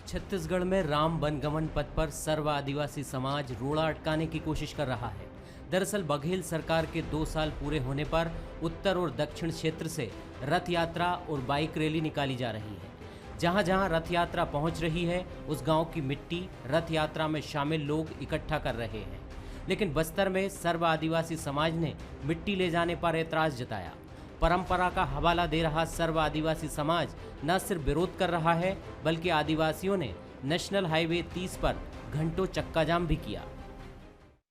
छत्तीसगढ़ में राम वनगमन पथ पर सर्व आदिवासी समाज रोड़ा अटकाने की कोशिश कर रहा है। दरअसल बघेल सरकार के 2 साल पूरे होने पर उत्तर और दक्षिण क्षेत्र से रथ यात्रा और बाइक रैली निकाली जा रही है। जहां जहां रथ यात्रा पहुंच रही है, उस गांव की मिट्टी रथ यात्रा में शामिल लोग इकट्ठा कर रहे हैं। लेकिन बस्तर में सर्व आदिवासी समाज ने मिट्टी ले जाने पर ऐतराज जताया। परंपरा का हवाला दे रहा सर्व आदिवासी समाज न सिर्फ विरोध कर रहा है, बल्कि आदिवासियों ने नेशनल हाईवे 30 पर घंटों चक्का जाम भी किया।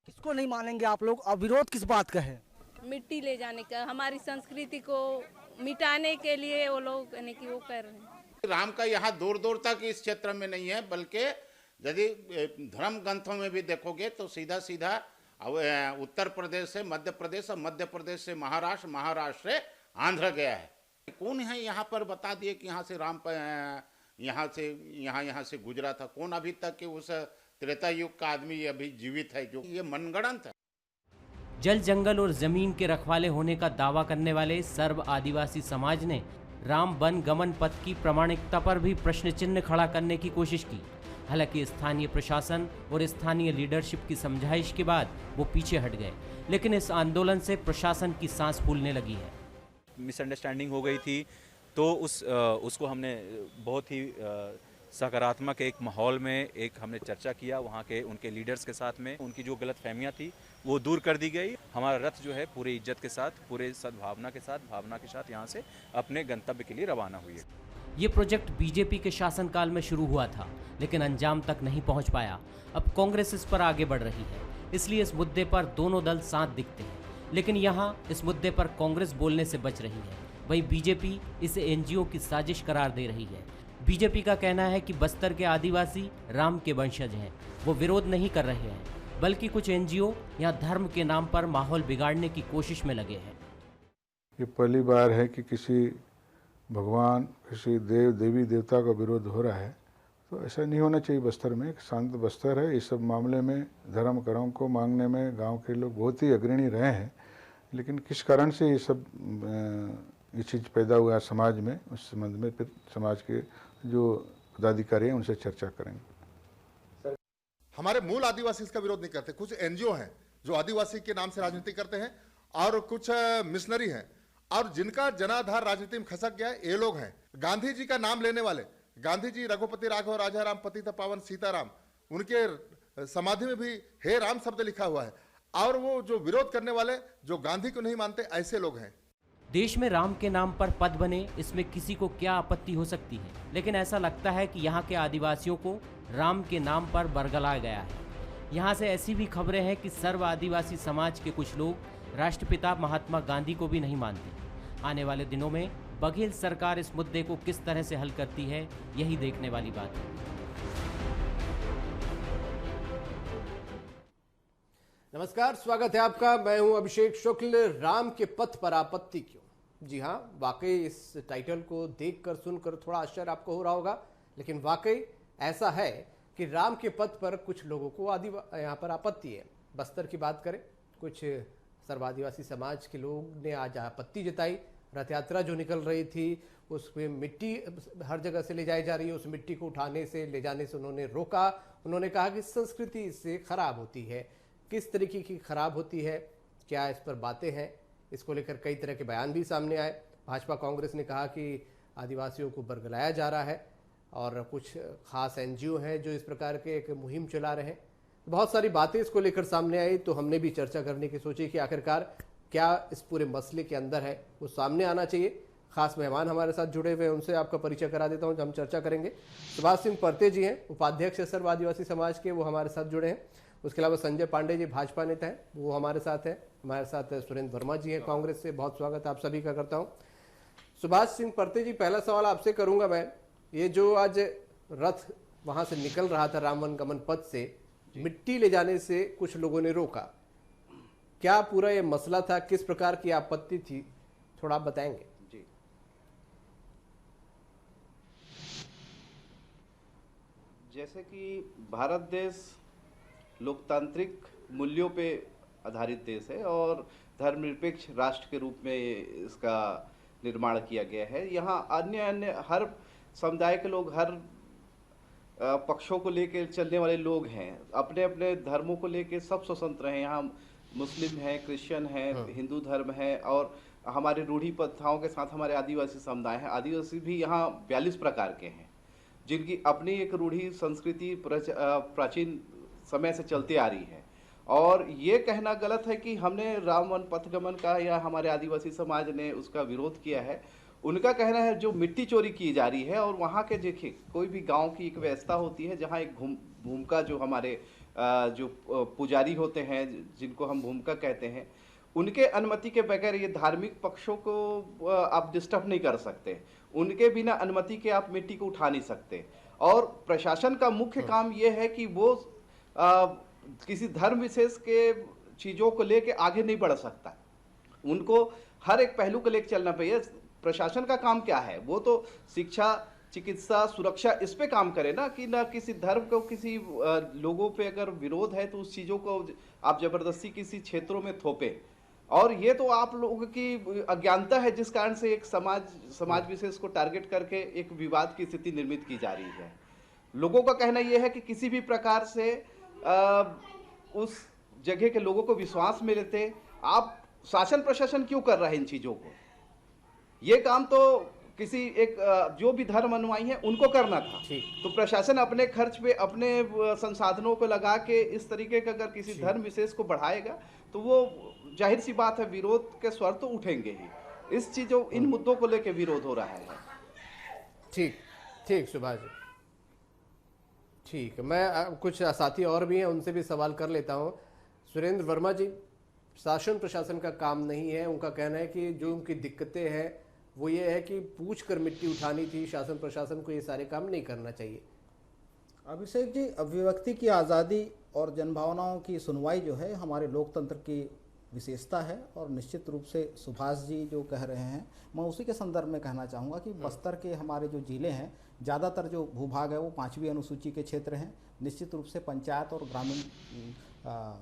किसको नहीं मानेंगे आप लोग? अब विरोध किस बात का है? मिट्टी ले जाने का, हमारी संस्कृति को मिटाने के लिए वो लोग यानी कि वो कर रहे हैं। राम का यहाँ दूर दूर तक इस क्षेत्र में नहीं है, बल्कि यदि धर्म ग्रंथों में भी देखोगे तो सीधा सीधा उत्तर प्रदेश से मध्य प्रदेश और मध्य प्रदेश से महाराष्ट्र, महाराष्ट्र से आंध्र गया है। कौन है यहाँ पर बता दिए कि यहाँ से राम यहाँ से गुजरा था? कौन अभी तक कि उस त्रेता युग का आदमी अभी जीवित है? जो ये मनगढ़ंत है। जल, जंगल और जमीन के रखवाले होने का दावा करने वाले सर्व आदिवासी समाज ने राम वन गमन पथ की प्रामाणिकता पर भी प्रश्न चिन्ह खड़ा करने की कोशिश की। हालांकि स्थानीय प्रशासन और स्थानीय लीडरशिप की समझाइश के बाद वो पीछे हट गए, लेकिन इस आंदोलन से प्रशासन की सांस फूलने लगी है। मिसअंडरस्टैंडिंग हो गई थी, तो उसको हमने बहुत ही सकारात्मक एक माहौल में हमने चर्चा किया वहाँ के उनके लीडर्स के साथ में। उनकी जो गलत फहमियाँ थी वो दूर कर दी गई। हमारा रथ जो है पूरी इज्जत के साथ, पूरे सद्भावना के साथ, भावना के साथ यहाँ से अपने गंतव्य के लिए रवाना हुई है। ये प्रोजेक्ट बीजेपी के शासनकाल में शुरू हुआ था, लेकिन अंजाम तक नहीं पहुंच पाया। अब कांग्रेस इस पर आगे बढ़ रही है, इसलिए इस मुद्दे पर दोनों दल साथ दिखते हैं। लेकिन यहाँ इस मुद्दे पर कांग्रेस बोलने से बच रही है, वहीं बीजेपी इसे एनजीओ की साजिश करार दे रही है। बीजेपी का कहना है कि बस्तर के आदिवासी राम के वंशज हैं, वो विरोध नहीं कर रहे हैं, बल्कि कुछ एनजीओ यहाँ धर्म के नाम पर माहौल बिगाड़ने की कोशिश में लगे हैं। ये पहली बार है कि किसी भगवान, किसी देवी देवता का विरोध हो रहा है, तो ऐसा नहीं होना चाहिए। बस्तर में एक शांत बस्तर है। इस सब मामले में धर्म कर्म को मांगने में गांव के लोग बहुत ही अग्रणी रहे हैं, लेकिन किस कारण से ये सब ये चीज़ पैदा हुआ समाज में, उस संबंध में फिर समाज के जो पदाधिकारी हैं उनसे चर्चा करेंगे। हमारे मूल आदिवासी इसका विरोध नहीं करते। कुछ एनजीओ हैं जो आदिवासी के नाम से राजनीति करते हैं, और कुछ मिशनरी हैं, और जिनका जनाधार राजनीति में खसक गया है, ये लोग हैं। गांधी जी का नाम लेने वाले, गांधी जी रघुपति राघव राजाराम पतित पावन सीताराम, उनके समाधि में भी हे राम शब्द लिखा हुआ है। और वो जो विरोध करने वाले, जो गांधी को नहीं मानते, ऐसे लोग हैं। देश में राम के नाम पर पद बने, इसमें किसी को क्या आपत्ति हो सकती है, लेकिन ऐसा लगता है कि यहाँ के आदिवासियों को राम के नाम पर बरगलाया गया है। यहाँ से ऐसी भी खबरें हैं कि सर्व आदिवासी समाज के कुछ लोग राष्ट्रपिता महात्मा गांधी को भी नहीं मानते। आने वाले दिनों में बघेल सरकार इस मुद्दे को किस तरह से हल करती है, यही देखने वाली बात है। नमस्कार, स्वागत है आपका। मैं हूं अभिषेक शुक्ल। राम के पथ पर आपत्ति क्यों? जी हां, वाकई इस टाइटल को देखकर सुनकर थोड़ा आश्चर्य आपको हो रहा होगा, लेकिन वाकई ऐसा है कि राम के पथ पर कुछ लोगों को यहाँ पर आपत्ति है। बस्तर की बात करें, कुछ सर्व आदिवासी समाज के लोग ने आज आपत्ति जताई। रथ यात्रा जो निकल रही थी उसमें मिट्टी हर जगह से ले जाई जा रही है, उस मिट्टी को उठाने से, ले जाने से उन्होंने रोका। उन्होंने कहा कि संस्कृति इससे खराब होती है। किस तरीके की खराब होती है, क्या इस पर बातें हैं, इसको लेकर कई तरह के बयान भी सामने आए। भाजपा कांग्रेस ने कहा कि आदिवासियों को बरगलाया जा रहा है, और कुछ खास एनजीओ हैं जो इस प्रकार के एक मुहिम चला रहे हैं। बहुत सारी बातें इसको लेकर सामने आई, तो हमने भी चर्चा करने की सोची कि आखिरकार क्या इस पूरे मसले के अंदर है, वो सामने आना चाहिए। खास मेहमान हमारे साथ जुड़े हुए हैं, उनसे आपका परिचय करा देता हूं, हम चर्चा करेंगे। सुभाष सिंह परते जी हैं, उपाध्यक्ष सर्व आदिवासी समाज के, वो हमारे साथ जुड़े हैं। उसके अलावा संजय पांडे जी भाजपा नेता हैं, वो हमारे साथ हैं। हमारे साथ सुरेंद्र वर्मा जी हैं कांग्रेस से। बहुत स्वागत आप सभी का करता हूं। सुभाष सिंह परते जी, पहला सवाल आपसे करूंगा मैं। ये जो आज रथ वहां से निकल रहा था राम वन गमन पथ से, मिट्टी ले जाने से कुछ लोगों ने रोका, क्या पूरा ये मसला था? किस प्रकार की आपत्ति थी, थोड़ा आप बताएंगे? जी, जैसे कि भारत देश लोकतांत्रिक मूल्यों पे आधारित देश है और धर्मनिरपेक्ष राष्ट्र के रूप में इसका निर्माण किया गया है। यहाँ अन्य हर समुदाय के लोग, हर पक्षों को लेकर चलने वाले लोग हैं, अपने अपने धर्मों को लेकर सब स्वतंत्र हैं। यहाँ मुस्लिम हैं, क्रिश्चियन हैं, हिंदू धर्म है और हमारे रूढ़ी प्रथाओं के साथ हमारे आदिवासी समुदाय हैं। आदिवासी भी यहाँ 42 प्रकार के हैं जिनकी अपनी एक रूढ़ी संस्कृति प्राचीन समय से चलती आ रही है। और ये कहना गलत है कि हमने राम वन पथगमन का या हमारे आदिवासी समाज ने उसका विरोध किया है। उनका कहना है जो मिट्टी चोरी की जा रही है, और वहाँ के देखिए कोई भी गांव की एक व्यवस्था होती है जहाँ एक भूमिका जो हमारे जो पुजारी होते हैं जिनको हम भूमिका कहते हैं, उनके अनुमति के बगैर ये धार्मिक पक्षों को आप डिस्टर्ब नहीं कर सकते। उनके बिना अनुमति के आप मिट्टी को उठा नहीं सकते। और प्रशासन का मुख्य काम ये है कि वो किसी धर्म विशेष के चीज़ों को लेके आगे नहीं बढ़ सकता। उनको हर एक पहलू को लेकर चलना चाहिए। प्रशासन का काम क्या है? वो तो शिक्षा, चिकित्सा, सुरक्षा इस पे काम करे ना, कि ना किसी धर्म को, किसी लोगों पे अगर विरोध है तो उस चीज़ों को आप जबरदस्ती किसी क्षेत्रों में थोपे। और ये तो आप लोगों की अज्ञानता है जिस कारण से एक समाज विशेष को टारगेट करके एक विवाद की स्थिति निर्मित की जा रही है। लोगों का कहना यह है कि किसी भी प्रकार से उस जगह के लोगों को विश्वास में लेते आप शासन प्रशासन क्यों कर रहा है इन चीज़ों को? ये काम तो किसी एक जो भी धर्म अनुयायी है उनको करना था। तो प्रशासन अपने खर्च पे अपने संसाधनों को लगा के इस तरीके का अगर किसी धर्म विशेष को बढ़ाएगा तो वो जाहिर सी बात है विरोध के स्वर तो उठेंगे ही। इस चीज़ों इन मुद्दों को लेकर विरोध हो रहा है। ठीक ठीक सुभाष जी, ठीक। मैं कुछ साथी और भी हैं, उनसे भी सवाल कर लेता हूं। सुरेंद्र वर्मा जी, शासन प्रशासन का काम नहीं है, उनका कहना है कि जो उनकी दिक्कतें हैं वो ये है कि पूछ कर मिट्टी उठानी थी, शासन प्रशासन को ये सारे काम नहीं करना चाहिए। अभिषेक जी, अभिव्यक्ति की आज़ादी और जनभावनाओं की सुनवाई जो है हमारे लोकतंत्र की विशेषता है। और निश्चित रूप से सुभाष जी जो कह रहे हैं, मैं उसी के संदर्भ में कहना चाहूँगा कि बस्तर के हमारे जो ज़िले हैं, ज़्यादातर जो भूभाग है वो 5वीं अनुसूची के क्षेत्र हैं। निश्चित रूप से पंचायत और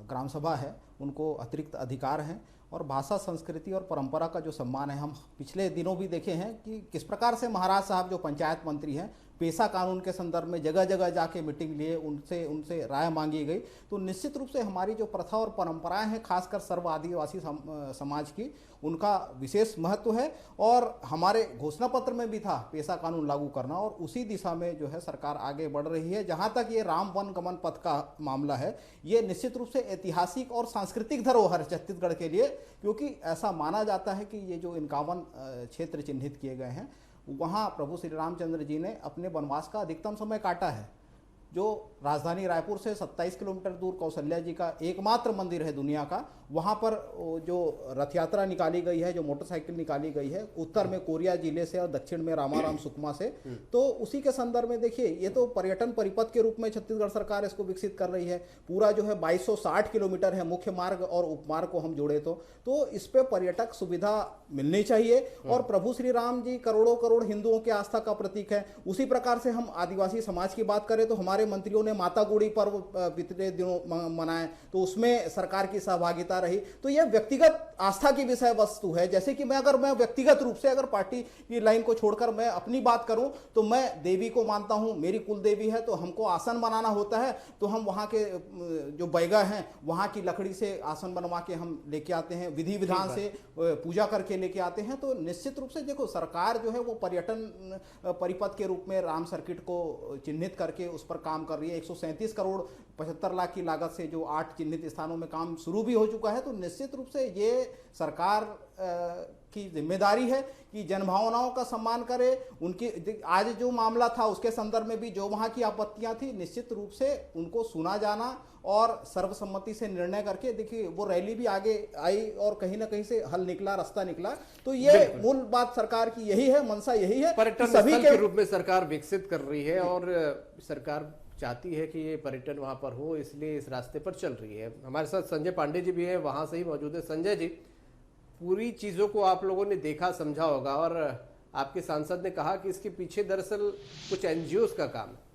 ग्राम सभा है, उनको अतिरिक्त अधिकार हैं। और भाषा, संस्कृति और परंपरा का जो सम्मान है, हम पिछले दिनों भी देखे हैं कि किस प्रकार से महाराज साहब जो पंचायत मंत्री हैं, पेशा कानून के संदर्भ में जगह जगह जाके मीटिंग लिए, उनसे राय मांगी गई। तो निश्चित रूप से हमारी जो प्रथा और परंपराएं हैं, खासकर सर्व आदिवासी समाज की, उनका विशेष महत्व है। और हमारे घोषणा पत्र में भी था पेशा कानून लागू करना, और उसी दिशा में जो है सरकार आगे बढ़ रही है। जहाँ तक ये राम वन गमन पथ का मामला है, ये निश्चित रूप से ऐतिहासिक और सांस्कृतिक धरोहर छत्तीसगढ़ के लिए, क्योंकि ऐसा माना जाता है कि ये जो 51 क्षेत्र चिन्हित किए गए हैं, वहाँ प्रभु श्री रामचंद्र जी ने अपने वनवास का अधिकतम समय काटा है। जो राजधानी रायपुर से 27 किलोमीटर दूर कौशल्या जी का एकमात्र मंदिर है दुनिया का, वहाँ पर जो रथ यात्रा निकाली गई है, जो मोटरसाइकिल निकाली गई है, उत्तर में कोरिया जिले से और दक्षिण में रामाराम सुकमा से, तो उसी के संदर्भ में देखिए, ये तो पर्यटन परिपथ के रूप में छत्तीसगढ़ सरकार इसको विकसित कर रही है। पूरा जो है 2260 किलोमीटर है, मुख्य मार्ग और उपमार्ग को हम जोड़े तो इस पे पर्यटक सुविधा मिलनी चाहिए। और प्रभु श्री राम जी करोड़ों करोड़ हिंदुओं के आस्था का प्रतीक है। उसी प्रकार से हम आदिवासी समाज की बात करें तो हमारे मंत्रियों ने माता गुड़ी पर्व बीते दिनों मनाए, तो उसमें सरकार की सहभागिता रही। तो यह व्यक्तिगत आस्था की विषय वस्तु है। जैसे कि अगर मैं व्यक्तिगत रूप से अगर पार्टी की लाइन को छोड़कर मैं अपनी बात करूं तो मैं देवी को मानता हूं, मेरी कुल देवी है, तो हमको आसन बनाना होता है तो हम वहां के जो बैगा हैं वहां की लकड़ी से आसन बनवा के हम लेके आते हैं, विधि विधान से पूजा करके लेके आते हैं। तो निश्चित रूप से देखो, सरकार जो है वो पर्यटन परिपथ के रूप में राम सर्किट को चिन्हित करके उस पर काम कर रही है। 137 करोड़ 75 लाख की लागत से जो 8 चिन्हित स्थानों में काम शुरू भी हो चुका है। तो निश्चित रूप से ये सरकार की जिम्मेदारी है कि जनभावनाओं का सम्मान करे। उनकी आज जो मामला था उसके संदर्भ में भी जो वहाँ की आपत्तियां थी, निश्चित रूप से उनको सुना जाना और सर्वसम्मति से निर्णय करके, देखिए वो रैली भी आगे आई और कहीं ना कहीं से हल निकला, रास्ता निकला। तो ये मूल बात सरकार की यही है, मंशा यही है, पर्यटन स्थल के रूप में सरकार विकसित कर रही है और सरकार चाहती है कि ये पर्यटन वहाँ पर हो, इसलिए इस रास्ते पर चल रही है। हमारे साथ संजय पांडे जी भी हैं, वहाँ से ही मौजूद है। संजय जी, पूरी चीज़ों को आप लोगों ने देखा, समझा होगा, और आपके सांसद ने कहा कि इसके पीछे दरअसल कुछ एनजीओज का काम है।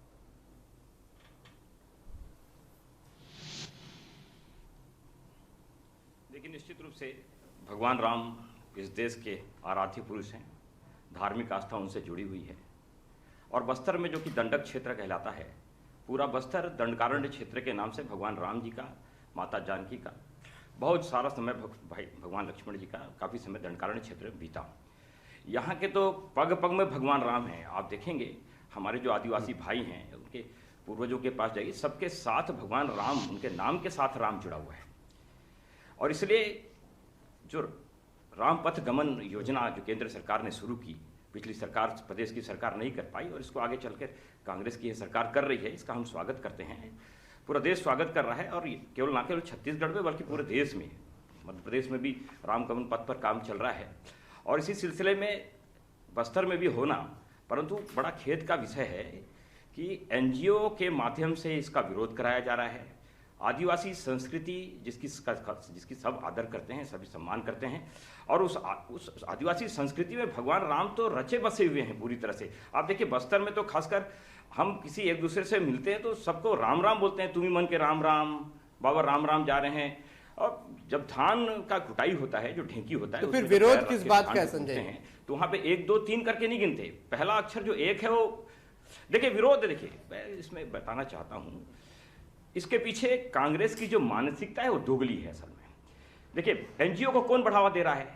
देखिए, निश्चित रूप से भगवान राम इस देश के आराध्य पुरुष हैं, धार्मिक आस्था उनसे जुड़ी हुई है। और बस्तर में जो कि दंडक क्षेत्र कहलाता है, पूरा बस्तर दंडकारण्य क्षेत्र के नाम से भगवान राम जी का, माता जानकी का बहुत सारा समय, भाई भगवान लक्ष्मण जी का काफ़ी समय दंडकारण्य क्षेत्र में बीता। यहाँ के तो पग पग में भगवान राम हैं। आप देखेंगे हमारे जो आदिवासी भाई हैं, उनके पूर्वजों के पास जाइए, सबके साथ भगवान राम, उनके नाम के साथ राम जुड़ा हुआ है। और इसलिए जो राम पथ गमन योजना जो केंद्र सरकार ने शुरू की, पिछली सरकार, प्रदेश की सरकार नहीं कर पाई, और इसको आगे चलकर कांग्रेस की सरकार कर रही है, इसका हम स्वागत करते हैं। पूरा देश स्वागत कर रहा है, और केवल ना केवल छत्तीसगढ़ में बल्कि पूरे देश में, मध्य प्रदेश में भी राम गमन पथ पर काम चल रहा है। और इसी सिलसिले में बस्तर में भी होना, परंतु बड़ा खेद का विषय है कि एनजीओ के माध्यम से इसका विरोध कराया जा रहा है। आदिवासी संस्कृति जिसकी सब आदर करते हैं, सभी सम्मान करते हैं, और उस आदिवासी संस्कृति में भगवान राम तो रचे बसे हुए हैं पूरी तरह से। आप देखिए बस्तर में तो खासकर हम किसी एक दूसरे से मिलते हैं तो सबको राम राम बोलते हैं, तुम्ही मन के राम राम, बाबा राम राम जा रहे हैं। और जब धान का कुटाई होता है, जो ढेंकी होता है, तो फिर विरोध किस बात का है संजय? हैं तो वहां पे 1 2 3 करके नहीं गिनते, पहला अक्षर जो 1 है वो देखिए विरोध। देखिए मैं इसमें बताना चाहता हूं, इसके पीछे कांग्रेस की जो मानसिकता है वो दोगली है असल में। देखिए एनजीओ को कौन बढ़ावा दे रहा है?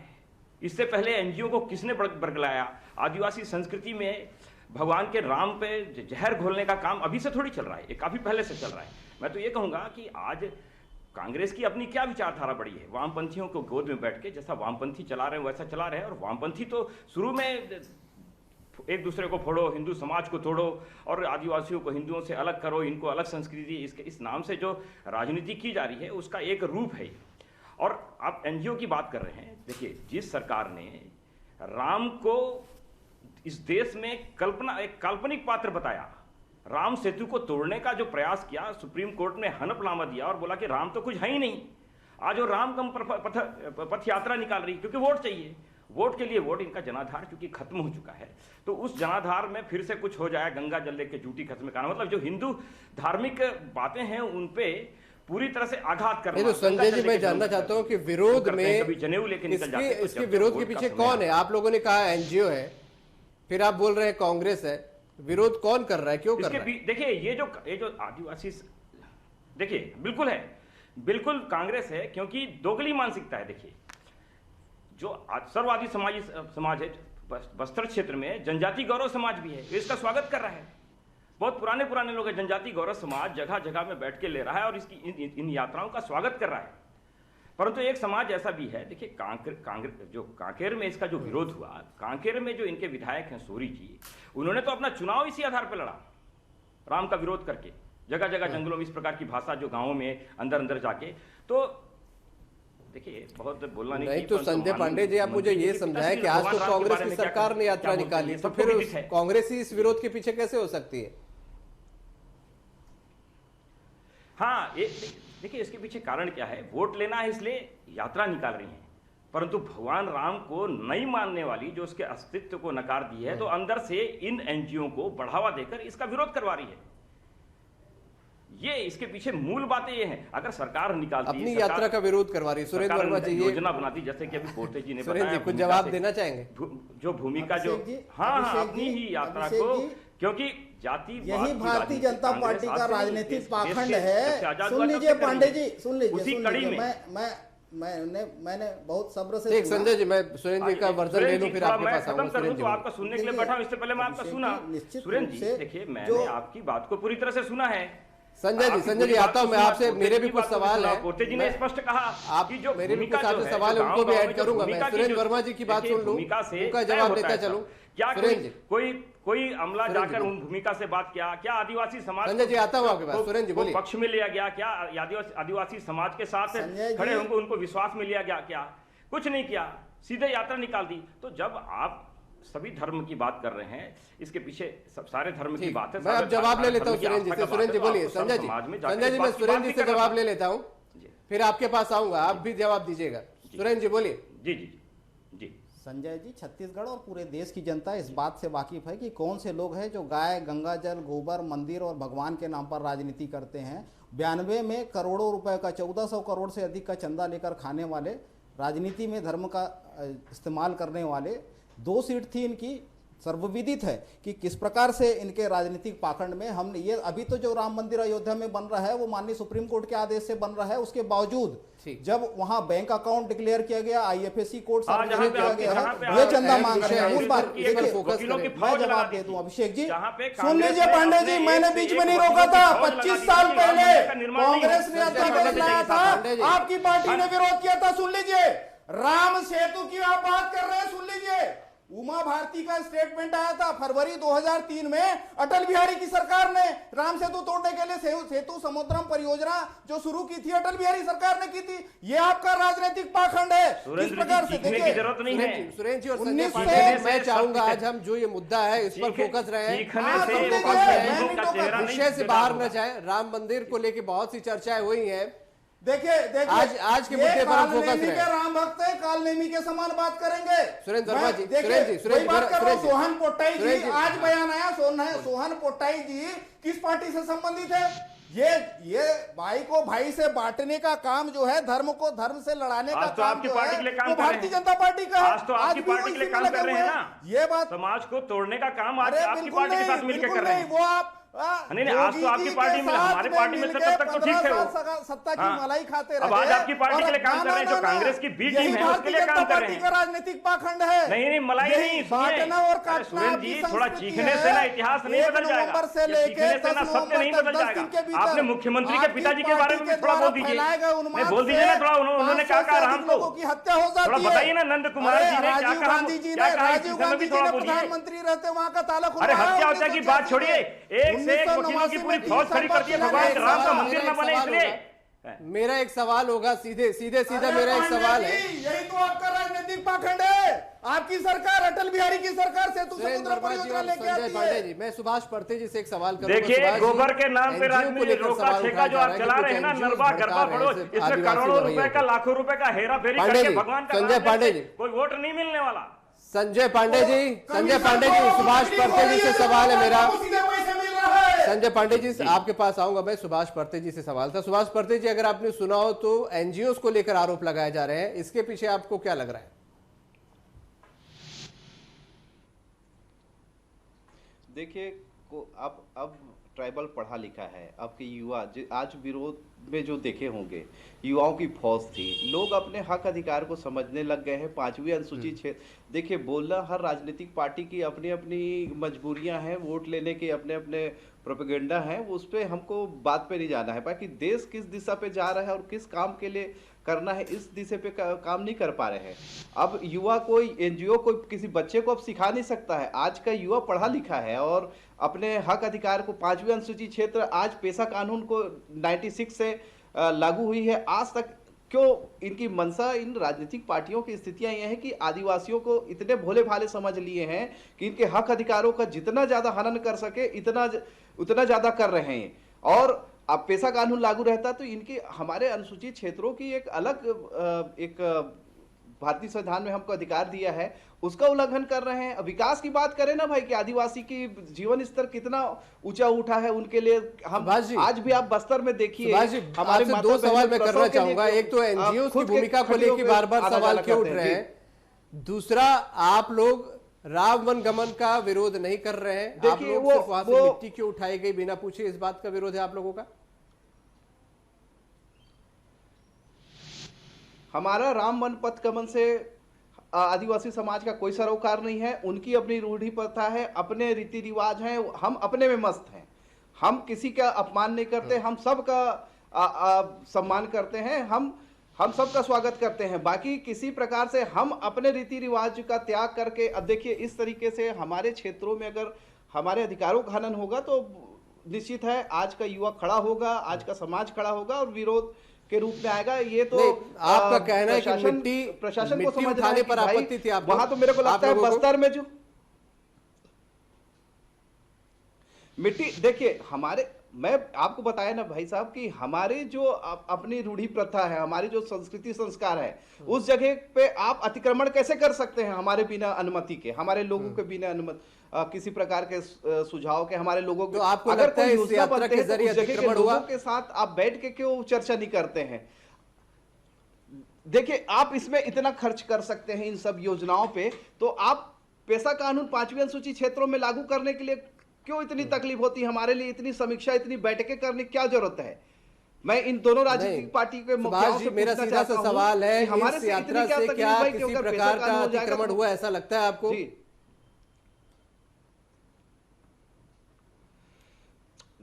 इससे पहले एनजीओ को किसने बरगलाया? आदिवासी संस्कृति में भगवान के राम पे जहर घोलने का काम अभी से थोड़ी चल रहा है, ये काफी पहले से चल रहा है। मैं तो ये कहूंगा कि आज कांग्रेस की अपनी क्या विचारधारा बड़ी है, वामपंथियों को गोद में बैठ के जैसा वामपंथी चला रहे हैं वैसा चला रहे हैं। और वामपंथी तो शुरू में एक दूसरे को फोड़ो, हिंदू समाज को तोड़ो, और आदिवासियों को हिंदुओं से अलग करो, इनको अलग संस्कृति, इस नाम से जो राजनीति की जा रही है उसका एक रूप है। और आप एनजीओ की बात कर रहे हैं, देखिए जिस सरकार ने राम को इस देश में एक काल्पनिक पात्र बताया, राम सेतु को तोड़ने का जो प्रयास किया, सुप्रीम कोर्ट ने हनफनामा दिया और बोला कि राम तो कुछ है ही नहीं। आज वो राम कम पथ यात्रा निकाल रही, क्योंकि वोट चाहिए। वोट के लिए वोट, इनका जनाधार चूंकि खत्म हो चुका है, तो उस जनाधार में फिर से कुछ हो जाए, गंगा जल लेके जूठी खत्म करना, मतलब जो हिंदू धार्मिक बातें हैं उन पे पूरी तरह से आघात करना। तो संजय जी मैं जानना चाहता हूं कि विरोध में जनेऊ लेके निकल जाते हैं, इसके विरोध के पीछे कौन है? आप लोगों ने कहा एनजीओ है, फिर आप बोल रहे हैं कांग्रेस है, विरोध कौन कर रहा है, क्यों कर रहा है? देखिए ये जो आदिवासी, देखिए बिल्कुल है, बिल्कुल कांग्रेस है, क्योंकि दोगली मानसिकता है। देखिए जो सर्ववादी समाज है बस्तर क्षेत्र में, जनजाति गौरव समाज भी है, इसका स्वागत कर रहा है। बहुत पुराने लोग हैं, जनजाति गौरव समाज जगह जगह में बैठ के ले रहा है और इसकी इन यात्राओं का स्वागत कर रहा है। परंतु एक समाज ऐसा भी है, देखिए कांकेर में इसका जो विरोध हुआ, कांकेर में जो इनके विधायक हैं सोरी जी, उन्होंने तो अपना चुनाव इसी आधार पर लड़ा, राम का विरोध करके, जगह जगह जंगलों में इस प्रकार की भाषा जो गांवों में अंदर जाके। तो देखिए बहुत बोलना नहीं तो संजय पांडे जी आप मुझे ये समझाएं कि आज तो कांग्रेस की सरकार ने यात्रा निकाली, तो फिर कांग्रेस ही इस विरोध के पीछे कैसे हो सकती है? हाँ देखिए इसके पीछे कारण क्या है, वोट लेना है इसलिए यात्रा निकाल रही हैं, परंतु भगवान राम को नहीं मानने वाली, जो उसके अस्तित्व को नकार दी है, तो अंदर से इन एनजीओ को बढ़ावा देकर इसका विरोध करवा रही है। ये इसके पीछे मूल बातें ये हैं। अगर सरकार निकालती, अपनी यात्रा का विरोध करवा रही है, सुरेंद्र वर्मा जी योजना बनाती, जैसे कि अभी पोर्ते जी ने बताया, कुछ जवाब देना चाहेंगे? जो भूमिका जो हाँ अपनी ही यात्रा को, क्योंकि जाति, यही भारतीय जनता पार्टी का राजनीतिक पाखंड है। सुन लीजिए पांडे जी, सुन लीजिए, मैंने बहुत सब्र से एक संजय जी, मैं सुरेंद्र जी का वर्जन ले लूं, फिर आपके पास आऊंगा। तो आपका सुनने के लिए बैठा हूं, इससे पहले मैं आपका सुना। सुरेंद्र जी देखिए, मैंने आपकी बात को पूरी तरह से सुना है। संजय जी आता हूं मैं आपसे, मेरे भी कुछ सवाल है। पोर्ते जी ने स्पष्ट कहा आप, जो मेरे भी कुछ आपसे सवाल है उनको भी ऐड करूंगा मैं। सुरेंद्र वर्मा जी की बात सुन लूं, उनका जवाब देता चलूं। क्या कोई अमला जाकर उन भूमिका से बात किया? क्या आदिवासी समाज, संजय जी आता हूं आपके पास, सुरेंद्र जी बोलिए, पक्ष में लिया गया? क्या आदिवासी समाज के साथ खड़े होंगे, उनको विश्वास में लिया गया? क्या कुछ नहीं किया, सीधे यात्रा निकाल दी। तो जब आप सभी धर्म की बात कर रहे हैं, इसके पीछे सब सारे धर्म की बात है। मैं अब जवाब ले लेता हूँ सुरेंद्र जी से। सुरेंद्र जी बोलिए। संजय जी मैं सुरेंद्र जी से जवाब ले लेता हूँ, फिर आपके पास आऊंगा, आप भी जवाब दीजिएगा। सुरेंद्र जी बोलिए। जी जी जी संजय जी, छत्तीसगढ़ और पूरे देश की जनता इस बात से वाकिफ है कि कौन से लोग हैं जो गाय, गंगा जल, गोबर, मंदिर और भगवान के नाम पर राजनीति करते हैं। 92 में करोड़ों रुपए का, 1400 करोड़ से अधिक का चंदा लेकर खाने वाले, राजनीति में धर्म का इस्तेमाल करने वाले, 2 सीट थी इनकी, सर्वविदित है कि किस प्रकार से इनके राजनीतिक पाखंड में हमने ये अभी तो जो राम मंदिर अयोध्या में बन रहा है वो माननीय सुप्रीम कोर्ट के आदेश से बन रहा है, उसके बावजूद जब वहां बैंक अकाउंट डिक्लेयर किया गया, IFSC कोड सर्टिफिकेट किया गया है, ये चंदा मांग रहे हैं। मूल बात मैं जवाब दे दूं अभिषेक जी, सुन लीजिए पांडे जी, मैंने बीच में नहीं रोका था। 25 साल पहले कांग्रेस ने अध्यादेश लाया था, आपकी पार्टी ने विरोध किया था। सुन लीजिए, राम सेतु की आप बात कर रहे हैं, सुन लीजिए, उमा भारती का स्टेटमेंट आया था फरवरी 2003 में। अटल बिहारी की सरकार ने राम सेतु तोड़ने के लिए सेतु समुद्रम परियोजना जो शुरू की थी, अटल बिहारी सरकार ने की थी। ये आपका राजनीतिक पाखंड है। किस प्रकार से देखिए, जरूरत नहीं है सुरेंद्र जी और संजय पांडे, मैं चाहूंगा आज हम जो ये मुद्दा है इस पर फोकस रहे, विषय से बाहर न जाए। राम मंदिर को लेकर बहुत सी चर्चाएं हुई हैं। देखिए आज के मुद्दे पर हम फोकस रहे। राम भक्त है, कालनेमी के समान बात करेंगे। सुरेंद्र वर्मा जी, सोहन पोट्टाई जी आज बयान आया, सोहन पोट्टाई जी किस पार्टी से संबंधित है? ये भाई को भाई से बांटने का काम जो है, धर्म को धर्म से लड़ाने का काम जो है, वो भारतीय जनता पार्टी का है। आज तो आपकी पार्टी के लिए काम कर रहे हैं ना, ये बात समाज को तोड़ने का काम आज आपकी पार्टी के साथ मिलकर कर रहे हैं। वो आप नहीं, आज तो आपकी पार्टी में, हमारी पार्टी में तब तक तो ठीक है वो, सत्ता की मलाई खाते रहे। अब आज आपकी पार्टी के लिए काम कर रहे हैं, जो कांग्रेस की बी टीम है उसके लिए काम कर रहे हैं। राजनीतिक पाखंड है। नहीं, मलाई नहीं, सुरेंद्र जी, थोड़ा चीखने से ना इतिहास नहीं बदल जाएगा, चीखने से ना सत्य नहीं बदल जाएगा। आपने मुख्यमंत्री के पिताजी के बारे में भी थोड़ा बोल दीजिए, नहीं बोल दीजिए ना थोड़ा, उन्होंने क्या कहा राम को, थोड़ा बताइए ना, नंद कुमार जी ने क्या कहा, प्रधानमंत्री रहते वहां का ताला खुला। अरे हत्या हत्या की बात छोड़िए, एक से एक वकीलों की पूरी फौज खड़ी कर दी है, भगवान राम का मंदिर न बने इसलिए। मेरा एक सवाल होगा, सीधे मेरा एक सवाल है। यही तो आपका राजनीतिक पाखंड है। आपकी सरकार, अटल बिहारी की सरकार सेतु समुद्र परियोजना लेके आती है। पांडे जी, मैं सुभाष पर्ते जी से एक सवाल करूंगा। देखिए, गोबर के नाम पे राजनीति रोका छेका जो आप चला रहे हैं ना, नरवा गरबा पड़ो, इसमें करोड़ों रुपए का, लाखों रुपए का हेरा फेरी करके भगवान का संजय पांडे जी, कोई वोट नहीं मिलने वाला। संजय पांडे जी, सुभाष पर्ते जी से सवाल है मेरा। संजय पांडे जी, आपके पास आऊंगा मैं। सुभाष पर्ते जी से सवाल था। सुभाष पर्ते जी, अगर आपने सुना हो तो एनजीओ को लेकर आरोप लगाए जा रहे हैं, इसके पीछे आपको क्या लग रहा है? देखिए, अब ट्राइबल पढ़ा लिखा है, आपके युवा आज विरोध में जो देखे होंगे, युवाओं की फौज थी, लोग अपने हक अधिकार को समझने लग गए हैं। 5वीं अनुसूचित क्षेत्र, देखिए, बोलना हर राजनीतिक पार्टी की अपनी अपनी मजबूरियां हैं, वोट लेने के अपने अपने प्रोपेगेंडा है, उस पर हमको बात पे नहीं जाना है। बाकी देश किस दिशा पे जा रहा है और किस काम के लिए करना है, इस दिशा पे काम नहीं कर पा रहे हैं। अब युवा कोई एनजीओ कोई किसी बच्चे को अब सिखा नहीं सकता है। आज का युवा पढ़ा लिखा है और अपने हक अधिकार को, 5वीं अनुसूचित क्षेत्र, आज पेशा कानून को 96 से लागू हुई है, आज तक क्यों इनकी मंशा, इन राजनीतिक पार्टियों की स्थितियां ये हैं कि आदिवासियों को इतने भोले भाले समझ लिए हैं कि इनके हक अधिकारों का जितना ज्यादा हनन कर सके उतना ज्यादा कर रहे हैं। और अब पेशा कानून लागू रहता तो इनकी, हमारे अनुसूचित क्षेत्रों की एक अलग एक भारतीय संविधान में हमको अधिकार दिया है, उसका उल्लंघन कर रहे हैं। विकास की बात करें ना भाई, कि आदिवासी की जीवन स्तर कितना ऊंचा उठा है उनके लिए। हम आज भी आप बस्तर में देखिए, हमारे 2 सवाल मैं करना चाहूंगा। एक तो एनजीओ की भूमिका को लेकर बार बार सवाल क्यों उठ रहे हैं, दूसरा आप लोग राम वन गमन का विरोध नहीं कर रहे हैं। आप लोग सिर्फ वहां से मिट्टी क्यों उठाई गई बिना पूछे, इस बात का विरोध है आप लोगों का? हमारा राम वन पथ गमन से आदिवासी समाज का कोई सरोकार नहीं है। उनकी अपनी रूढ़ी प्रथा है, अपने रीति रिवाज हैं, हम अपने में मस्त हैं। हम किसी का अपमान नहीं करते, हम सबका सम्मान करते हैं, हम सबका स्वागत करते हैं। बाकी किसी प्रकार से हम अपने रीति रिवाज का त्याग करके, अब देखिए, इस तरीके से हमारे क्षेत्रों में अगर हमारे अधिकारों का हनन होगा तो निश्चित है आज का युवा खड़ा होगा, आज का समाज खड़ा होगा और विरोध के रूप में आएगा। ये तो आपका कहना है कि प्रशासन को समझ उठाने पर आपत्ति थी आप, वहां तो मेरे को लगता है बस्तर में जो मिट्टी, देखिए, हमारे, मैं आपको बताया ना भाई साहब कि हमारे जो अपनी रूढ़ी प्रथा है, हमारी जो संस्कृति संस्कार है, उस जगह पे आप अतिक्रमण कैसे कर सकते हैं हमारे बिना अनुमति के, हमारे लोगों के बिना अनुमति, किसी प्रकार के सुझाव के, हमारे लोगों के। तो आपको अगर लगता है इस यात्रा के जरिए अतिक्रमण हुआ? के साथ आप बैठ के क्यों चर्चा नहीं करते हैं? देखिए, आप इसमें इतना खर्च कर सकते हैं इन सब योजनाओं पे, तो आप पेशा कानून 5वीं अनुसूची क्षेत्रों में लागू करने के लिए क्यों इतनी तकलीफ होती है? हमारे लिए इतनी समीक्षा, इतनी बैठकें करने की क्या जरूरत है? मैं इन दोनों राजनीतिक पार्टी के मुखियाओं से मेरा पूछना सीधा चाहता सा हूं सवाल है, कि हमारे इस से यात्रा इतनी से क्या क्या तकलीफ है कि किसी अगर प्रकार पेशा का कानून हो जाएगा अतिक्रमण तो- हुआ, ऐसा लगता है आपको? जी।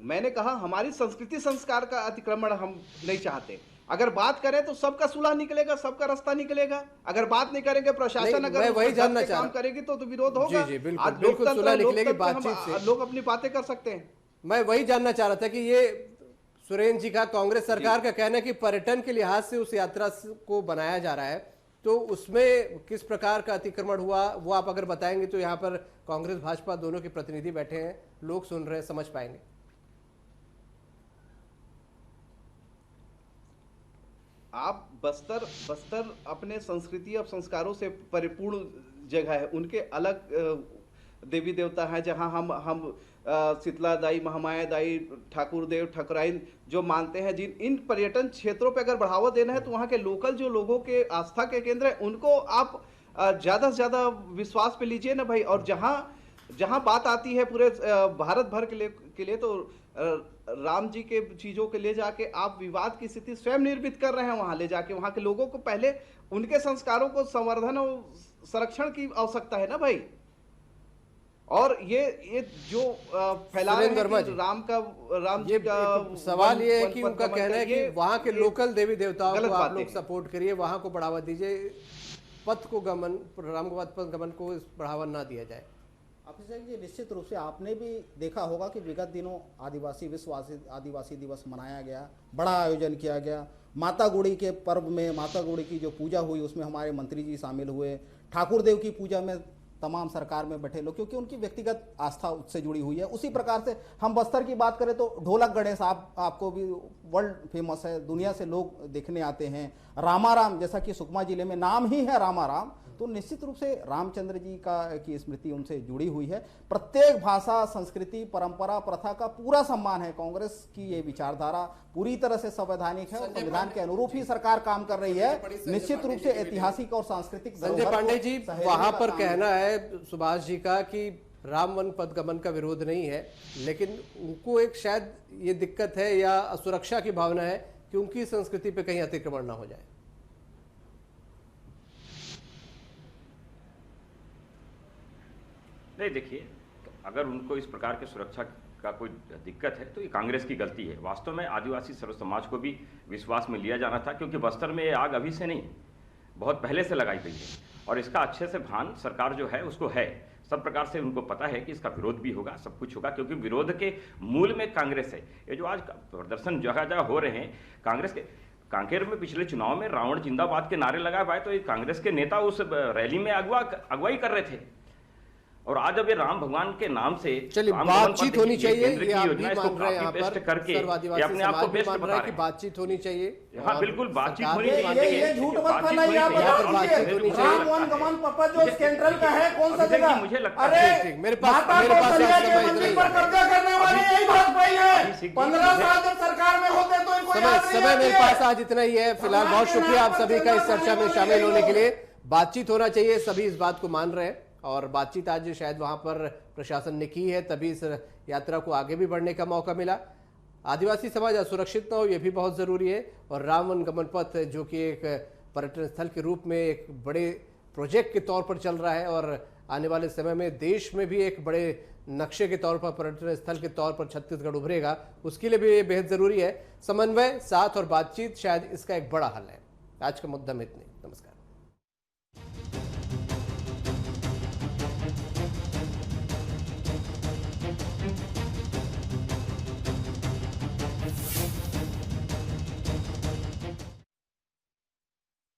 मैंने कहा हमारी संस्कृति संस्कार का अतिक्रमण हम नहीं चाहते। अगर बात करें तो सबका सुलह निकलेगा, सबका रास्ता निकलेगा। अगर बात नहीं करेंगे, प्रशासन नहीं, अगर मैं वही उस जानना हद पे चाह काम रहा- करेगी तो विरोध होगा। जी, बिल्कुल, आज बिल्कुल लोकतंत्र सुलह है, निकलेगी लोकतंत्र में बातचीत से। लोग अपनी बातें कर सकते हैं। मैं वही जानना चाह रहा था कि ये सुरेंद्र जी का कांग्रेस सरकार का कहना है कि पर्यटन के लिहाज से उस यात्रा को बनाया जा रहा है, तो उसमें किस प्रकार का अतिक्रमण हुआ वो आप अगर बताएंगे तो यहाँ पर कांग्रेस भाजपा दोनों के प्रतिनिधि बैठे हैं, लोग सुन रहे हैं, समझ पाएंगे। आप बस्तर अपने संस्कृति और संस्कारों से परिपूर्ण जगह है। उनके अलग देवी देवता हैं, जहां हम शीतला दाई, महामाया दाई, ठाकुर देव, ठकुराइन जो मानते हैं। जिन इन पर्यटन क्षेत्रों पे अगर बढ़ावा देना है तो वहाँ के लोकल जो लोगों के आस्था के केंद्र है उनको आप ज़्यादा से ज़्यादा विश्वास पे लीजिए ना भाई। और जहाँ बात आती है पूरे भारत भर के लिए तो राम जी के चीज़ों के ले जाके आप विवाद की स्थिति स्वयं निर्मित कर रहे हैं। वहाँ ले जाके वहाँ के लोगों को पहले उनके संस्कारों को संवर्धन और संरक्षण की आवश्यकता है ना भाई। और ये जो फैला रहे हैं कि राम जी का सवाल ये है कि उनका कहना है कि वहाँ के लोकल देवी देवताओं को आप लोग सपोर्ट करिए, वहाँ को बढ़ावा दीजिए, राम पथ गमन को बढ़ावा ना दिया जाए। अभिषेक जी, निश्चित रूप से आपने भी देखा होगा कि विगत दिनों विश्व आदिवासी दिवस मनाया गया, बड़ा आयोजन किया गया। माता गुड़ी के पर्व में माता गुड़ी की जो पूजा हुई उसमें हमारे मंत्री जी शामिल हुए। ठाकुर देव की पूजा में तमाम सरकार में बैठे लोग, क्योंकि उनकी व्यक्तिगत आस्था उससे जुड़ी हुई है। उसी प्रकार से हम बस्तर की बात करें तो ढोलक गणेश आपको भी वर्ल्ड फेमस है, दुनिया से लोग देखने आते हैं। रामाराम, जैसा कि सुकमा जिले में नाम ही है रामाराम, तो निश्चित रूप से रामचंद्र जी की स्मृति उनसे जुड़ी हुई है। प्रत्येक भाषा, संस्कृति, परंपरा, प्रथा का पूरा सम्मान है। कांग्रेस की ये विचारधारा पूरी तरह से संवैधानिक है और संविधान के अनुरूप ही सरकार काम कर रही है। निश्चित रूप से ऐतिहासिक और सांस्कृतिक संजय पांडे जी, वहां पर कहना है सुभाष जी का कि राम वन पथ गमन का विरोध नहीं है, लेकिन उनको एक शायद ये दिक्कत है या असुरक्षा की भावना है कि उनकी संस्कृति पे कहीं अतिक्रमण ना हो जाए। नहीं, देखिए, अगर उनको इस प्रकार के सुरक्षा का कोई दिक्कत है तो ये कांग्रेस की गलती है। वास्तव में आदिवासी सर्व समाज को भी विश्वास में लिया जाना था, क्योंकि बस्तर में ये आग अभी से नहीं, बहुत पहले से लगाई गई है और इसका अच्छे से भान सरकार जो है उसको है। सब प्रकार से उनको पता है कि इसका विरोध भी होगा, सब कुछ होगा, क्योंकि विरोध के मूल में कांग्रेस है। ये जो आज प्रदर्शन जगह जगह हो रहे हैं कांग्रेस के, कांकेर में पिछले चुनाव में रावण जिंदाबाद के नारे लगा पाए तो ये कांग्रेस के नेता उस रैली में अगुवाई कर रहे थे। और आज अब ये राम भगवान के नाम से चलिए बातचीत होनी चाहिए, ये आप भी मान रहे हैं यहाँ पर करके ये अपने आप को बेस्ट बता रहे हैं कि बातचीत होनी चाहिए। हाँ बिल्कुल, बातचीत होनी चाहिए। ये झूठ मत बनाइए आप, राम वन गमन पथ जो सेंट्रल का है कौन सा जगह? मुझे लगता है अरे मेरे पास कब्जा करने वाली यही भाजपा है। 15 साल जब सरकार में होते तो इनको समय मेरे पास आज इतना ही है। फिलहाल बहुत शुक्रिया आप सभी का इस चर्चा में शामिल होने के लिए। बातचीत होना चाहिए, सभी इस बात को मान रहे हैं और बातचीत आज शायद वहां पर प्रशासन ने की है, तभी इस यात्रा को आगे भी बढ़ने का मौका मिला। आदिवासी समाज असुरक्षित न हो, यह भी बहुत जरूरी है। और राम वन गमन पथ जो कि एक पर्यटन स्थल के रूप में एक बड़े प्रोजेक्ट के तौर पर चल रहा है और आने वाले समय में देश में भी एक बड़े नक्शे के तौर पर, पर्यटन स्थल के तौर पर छत्तीसगढ़ उभरेगा, उसके लिए भी ये बेहद जरूरी है। समन्वय, साथ और बातचीत शायद इसका एक बड़ा हल है। आज का मुद्दा में इतने।